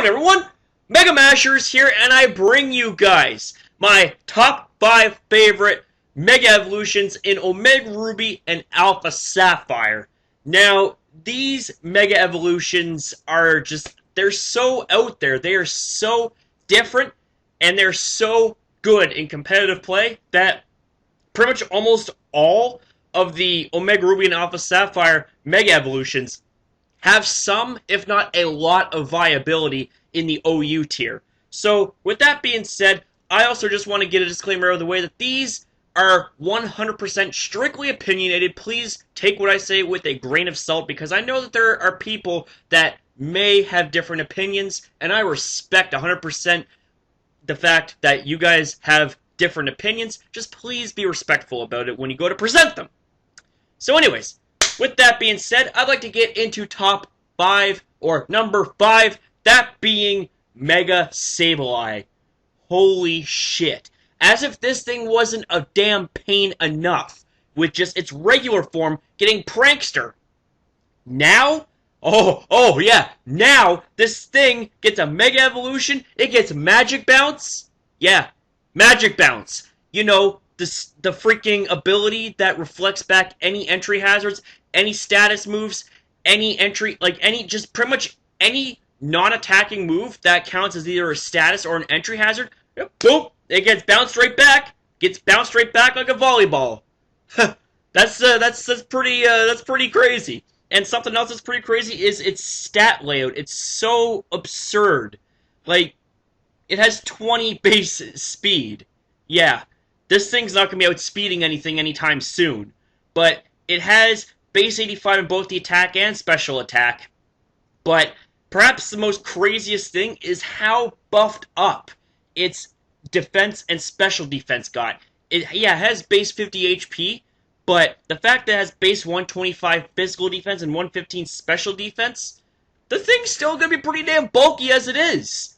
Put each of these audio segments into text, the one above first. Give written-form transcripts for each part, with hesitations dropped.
going, everyone? Mega Mashers here, and I bring you guys my top 5 favorite Mega Evolutions in Omega Ruby and Alpha Sapphire. Now, these Mega Evolutions are they're so out there, they are so different, and they're so good in competitive play that pretty much almost all of the Omega Ruby and Alpha Sapphire Mega Evolutions have some, if not a lot, of viability in the OU tier. So, with that being said, I also just want to get a disclaimer out of the way that these are 100% strictly opinionated. Please take what I say with a grain of salt, because I know that there are people that may have different opinions, and I respect 100% the fact that you guys have different opinions. Just please be respectful about it when you go to present them. So anyways, with that being said, I'd like to get into top 5, or number 5, that being Mega Sableye. Holy shit. As if this thing wasn't a damn pain enough, with just its regular form getting Prankster. Now? Oh yeah, now this thing gets a Mega Evolution, it gets Magic Bounce. Yeah, Magic Bounce. You know, the freaking ability that reflects back any entry hazards, any status moves, any entry, just pretty much any non-attacking move that counts as either a status or an entry hazard. Boom! It gets bounced right back. Gets bounced right back like a volleyball. That's pretty crazy. And something else that's pretty crazy is its stat layout. It's so absurd. Like, it has 20 base speed. Yeah, this thing's not gonna be outspeeding anything anytime soon. But it has base 85 in both the attack and special attack. But perhaps the most craziest thing is how buffed up its defense and special defense got. It has base 50 HP, but the fact that it has base 125 physical defense and 115 special defense, the thing's still gonna be pretty damn bulky as it is.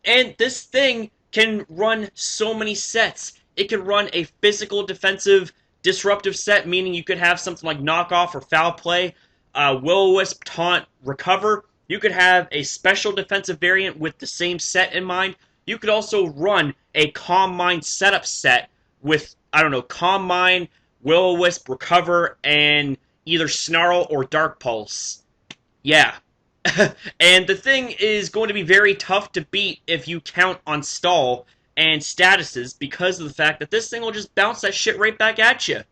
And this thing can run so many sets. It can run a physical defensive disruptive set, meaning you could have something like knockoff or foul play, will-o-wisp, taunt, recover. You could have a special defensive variant with the same set in mind. You could also run a Calm Mind setup set with, I don't know, Calm Mind, will-o-wisp, recover, and either Snarl or Dark Pulse. Yeah. And the thing is going to be very tough to beat if you count on stall and statuses, because of the fact that this thing will just bounce that shit right back at you.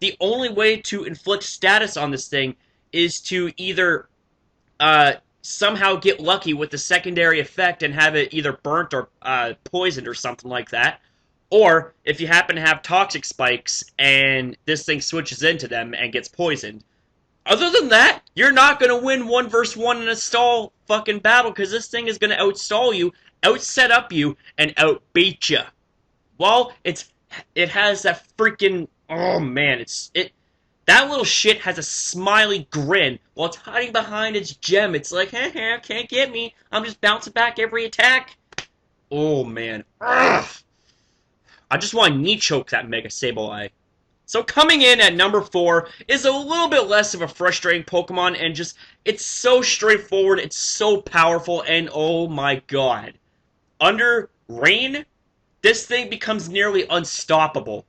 The only way to inflict status on this thing is to either somehow get lucky with the secondary effect and have it either burnt or poisoned or something like that, or if you happen to have toxic spikes and this thing switches into them and gets poisoned. Other than that, you're not going to win 1 versus 1 in a stall fucking battle, because this thing is going to outstall you, outset up you, and outbeat you. Well, it has that freaking, oh man, that little shit has a smiley grin while it's hiding behind its gem. It's like, heh, can't get me. I'm just bouncing back every attack. Oh man. Ugh. I just want to knee choke that Mega Sableye. So coming in at number 4 is a little bit less of a frustrating Pokemon, and it's so straightforward, it's so powerful, and oh my god. Under Rain, this thing becomes nearly unstoppable.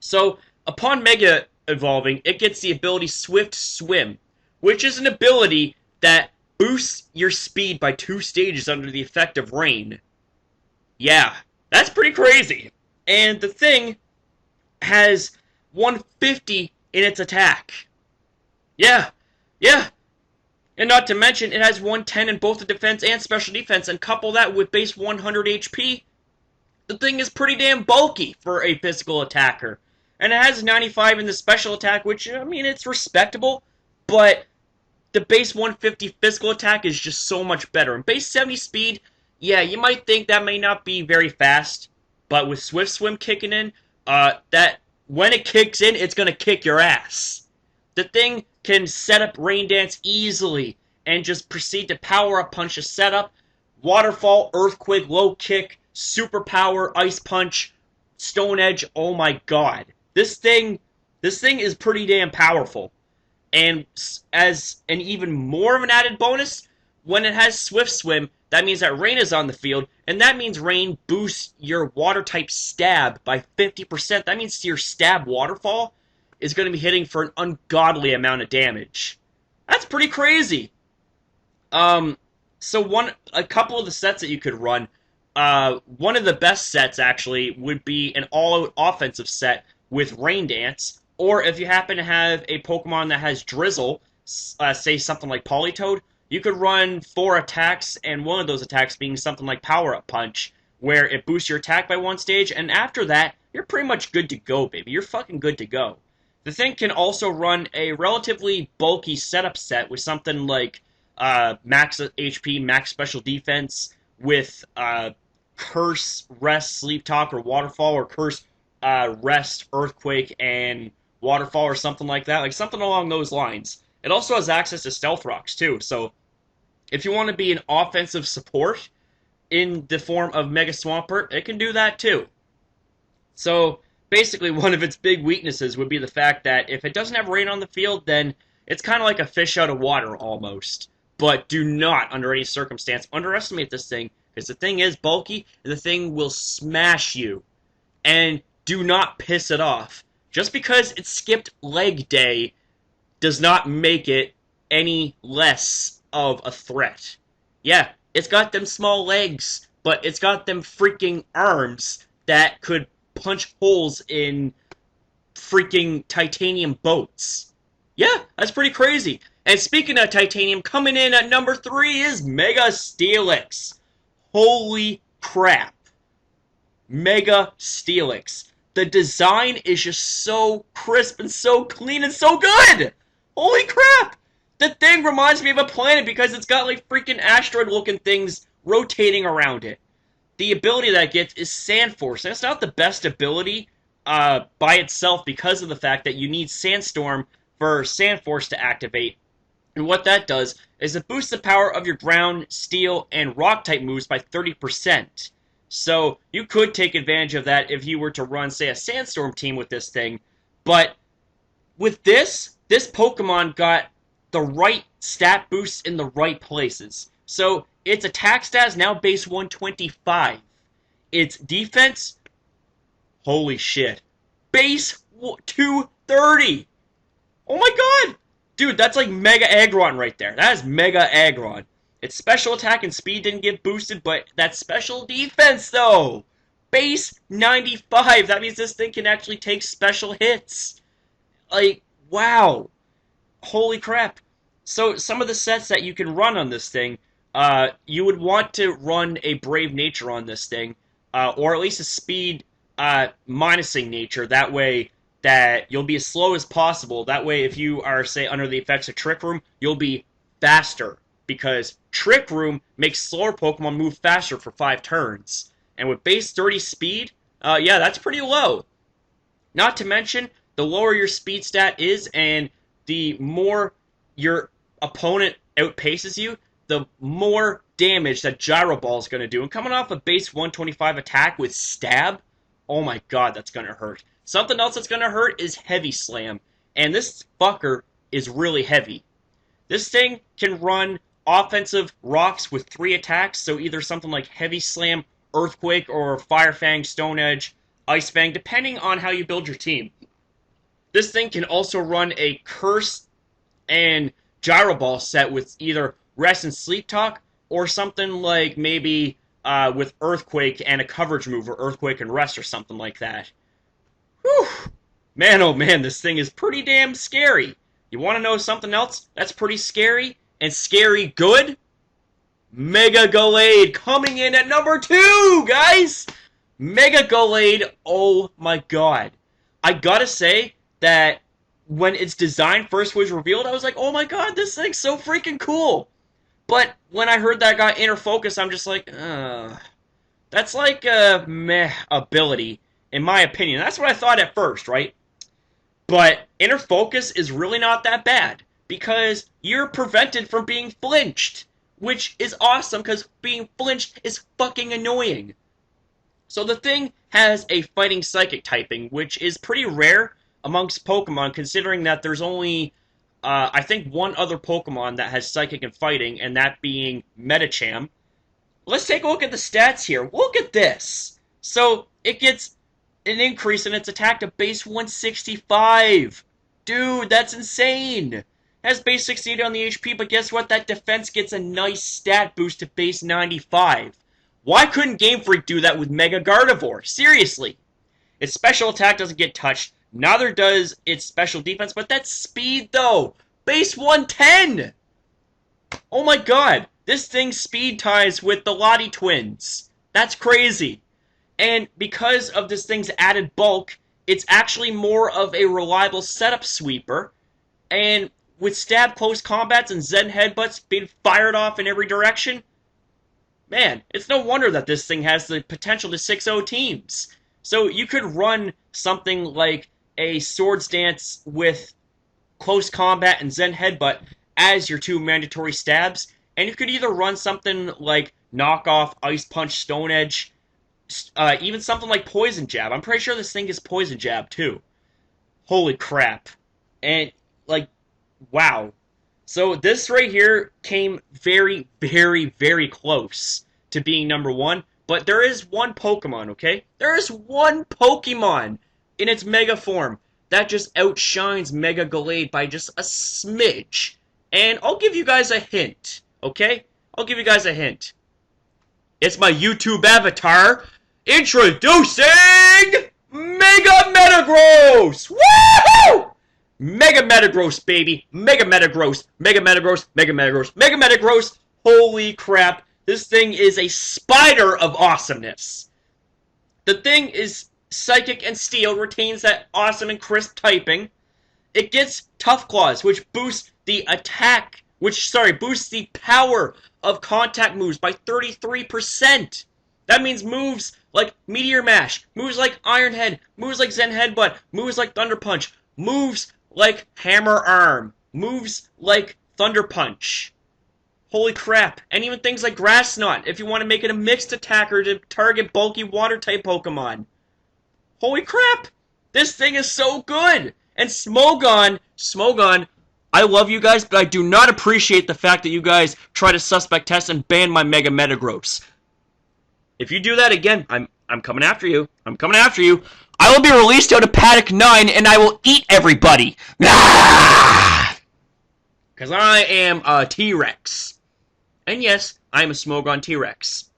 So, upon Mega evolving, it gets the ability Swift Swim, which is an ability that boosts your speed by 2 stages under the effect of Rain. Yeah, that's pretty crazy. And the thing has 150 in its attack. Yeah. And not to mention, it has 110 in both the defense and special defense, and couple that with base 100 HP, the thing is pretty damn bulky for a physical attacker. And it has 95 in the special attack, which, I mean, it's respectable, but the base 150 physical attack is just so much better. And base 70 speed, yeah, you might think that may not be very fast, but with Swift Swim kicking in, when it kicks in, it's going to kick your ass. The thing can set up Rain Dance easily and just proceed to Power Up Punch a setup, Waterfall, Earthquake, Low Kick, Super Power, Ice Punch, Stone Edge. Oh my god. This thing is pretty damn powerful. And as an even more of an added bonus, when it has Swift Swim, that means that Rain is on the field, and that means Rain boosts your water-type stab by 50%. That means your stab waterfall is going to be hitting for an ungodly amount of damage. That's pretty crazy. So a couple of the sets that you could run, one of the best sets actually would be an all-out offensive set with Rain Dance, or if you happen to have a Pokemon that has Drizzle, say something like Politoed, you could run 4 attacks, and one of those attacks being something like Power Up Punch, where it boosts your attack by 1 stage, and after that, you're pretty much good to go, baby. You're fucking good to go. The thing can also run a relatively bulky setup set with something like max HP, max special defense, with Curse, Rest, Sleep Talk, or Waterfall, or Curse, Rest, Earthquake, and Waterfall, or something like that. Like, something along those lines. It also has access to Stealth Rocks, too, so if you want to be an offensive support in the form of Mega Swampert, it can do that, too. So, basically, one of its big weaknesses would be the fact that if it doesn't have Rain on the field, then it's kind of like a fish out of water, almost. But do not, under any circumstance, underestimate this thing, because the thing is bulky, and the thing will smash you. And do not piss it off. Just because it skipped leg day does not make it any less of a threat. Yeah, it's got them small legs, but it's got them freaking arms that could punch holes in freaking titanium boats. Yeah, that's pretty crazy. And speaking of titanium, coming in at number 3 is Mega Steelix. Holy crap. Mega Steelix. The design is just so crisp and so clean and so good! Holy crap! The thing reminds me of a planet because it's got like freaking asteroid-looking things rotating around it. The ability that it gets is Sand Force, and it's not the best ability by itself because of the fact that you need Sandstorm for Sand Force to activate. And what that does is it boosts the power of your ground, steel, and rock-type moves by 30%. So you could take advantage of that if you were to run, say, a Sandstorm team with this thing. But with this Pokemon got the right stat boosts in the right places. So its attack stat is now base 125. Its defense, holy shit, base 230. Oh my god! Dude, that's like Mega Aggron right there. That is Mega Aggron. Its special attack and speed didn't get boosted, but that special defense, though! Base 95! That means this thing can actually take special hits. Like, wow. Holy crap. So, some of the sets that you can run on this thing, you would want to run a Brave Nature on this thing, or at least a speed minusing nature. That way, that you'll be as slow as possible. That way, if you are, say, under the effects of Trick Room, you'll be faster. Because Trick Room makes slower Pokemon move faster for 5 turns. And with base 30 speed, yeah, that's pretty low. Not to mention, the lower your speed stat is, and the more your opponent outpaces you, the more damage that Gyro Ball is going to do. And coming off a base 125 attack with Stab, oh my god, that's going to hurt. Something else that's going to hurt is Heavy Slam. And this fucker is really heavy. This thing can run offensive rocks with 3 attacks, so either something like Heavy Slam, Earthquake, or Fire Fang, Stone Edge, Ice Fang, depending on how you build your team. This thing can also run a Curse and Gyro Ball set with either Rest and Sleep Talk, or something like maybe with Earthquake and a coverage move, or Earthquake and Rest, or something like that. Whew! Man, oh man, this thing is pretty damn scary. You want to know something else that's pretty scary? And scary good? Mega Gallade coming in at number 2, guys! Mega Gallade, oh my god. I gotta say that when its design first was revealed, I was like, oh my god, this thing's so freaking cool. But when I heard that got Inner Focus, I'm just like, that's like a meh ability, in my opinion. That's what I thought at first, right? But Inner Focus is really not that bad, because you're prevented from being flinched, which is awesome, because being flinched is fucking annoying. So the thing has a Fighting Psychic typing, which is pretty rare amongst Pokemon, considering that there's only I think one other Pokemon that has Psychic and Fighting, and that being Medicham. Let's take a look at the stats here. Look at this. So, it gets an increase in its attack to base 165. Dude, that's insane. It has base 68 on the HP, but guess what? That defense gets a nice stat boost to base 95. Why couldn't Game Freak do that with Mega Gardevoir? Seriously. Its special attack doesn't get touched. Neither does its special defense, but that's speed, though. Base 110. Oh my god. This thing speed ties with the Lottie twins. That's crazy. And because of this thing's added bulk, it's actually more of a reliable setup sweeper. And with stab close combats and Zen headbutts being fired off in every direction, man, it's no wonder that this thing has the potential to 6-0 teams. So you could run something like a Swords Dance with close combat and Zen headbutt as your two mandatory stabs. And you could either run something like knockoff Ice Punch Stone Edge, even something like Poison Jab. I'm pretty sure this thing is Poison Jab too. Holy crap. And, like, wow. So this right here came very, very, very close to being number one. But there is one Pokemon, okay? There is one Pokemon in its Mega form that just outshines Mega Gallade by just a smidge. And I'll give you guys a hint, okay? I'll give you guys a hint. It's my YouTube avatar. Introducing Mega Metagross! Woohoo! Mega Metagross, baby. Mega Metagross. Mega Metagross. Mega Metagross. Mega Metagross. Holy crap. This thing is a spider of awesomeness. The thing is Psychic and Steel, retains that awesome and crisp typing. It gets Tough Claws, which boosts the attack, boosts the power of contact moves by 33%. That means moves like Meteor Mash, moves like Iron Head, moves like Zen Headbutt, moves like Thunder Punch, moves like Hammer Arm, moves like Thunder Punch. Holy crap. And even things like Grass Knot, if you want to make it a mixed attacker to target bulky water-type Pokemon. Holy crap! This thing is so good! And Smogon, I love you guys, but I do not appreciate the fact that you guys try to suspect test and ban my Mega Metagross. If you do that again, I'm coming after you. I'm coming after you. I will be released out of Paddock 9 and I will eat everybody. Because I am a T-Rex. And yes, I am a Smogon T-Rex.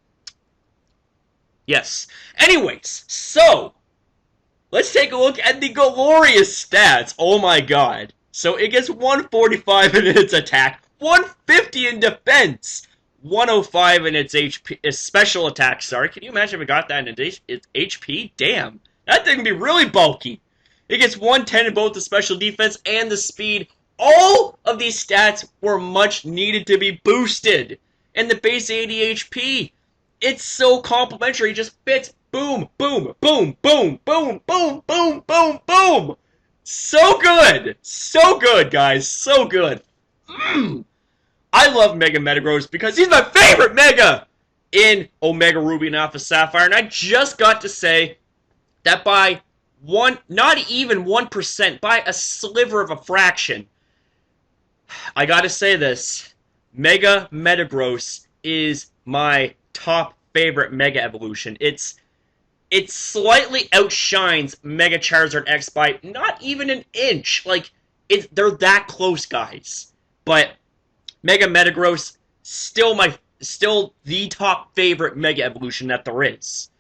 Yes. Anyways, so let's take a look at the glorious stats. Oh my god. So it gets 145 in its attack, 150 in defense, 105 in its HP, its special attack. Sorry, can you imagine if it got that in its HP? Damn, that thing would be really bulky. It gets 110 in both the special defense and the speed. All of these stats were much needed to be boosted. And the base 80 HP, it's so complimentary. It just fits. Boom, boom, boom, boom, boom, boom, boom, boom, boom. So good. So good, guys. So good. I love Mega Metagross because he's my favorite Mega in Omega Ruby and Alpha Sapphire. And I just got to say that by not even 1%, by a sliver of a fraction, I gotta say this, Mega Metagross is my top favorite Mega Evolution. It slightly outshines Mega Charizard X by not even an inch. Like, they're that close, guys. But Mega Metagross, still the top favorite Mega Evolution that there is.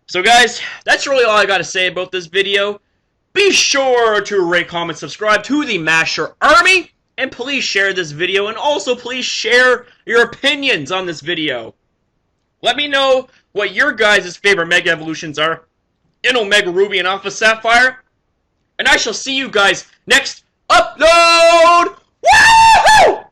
So guys, that's really all I gotta say about this video. Be sure to rate, comment, subscribe to the Masher Army. And please share this video, and also please share your opinions on this video. Let me know what your guys' favorite Mega Evolutions are in Omega Ruby and Alpha Sapphire. And I shall see you guys next upload! Woohoo!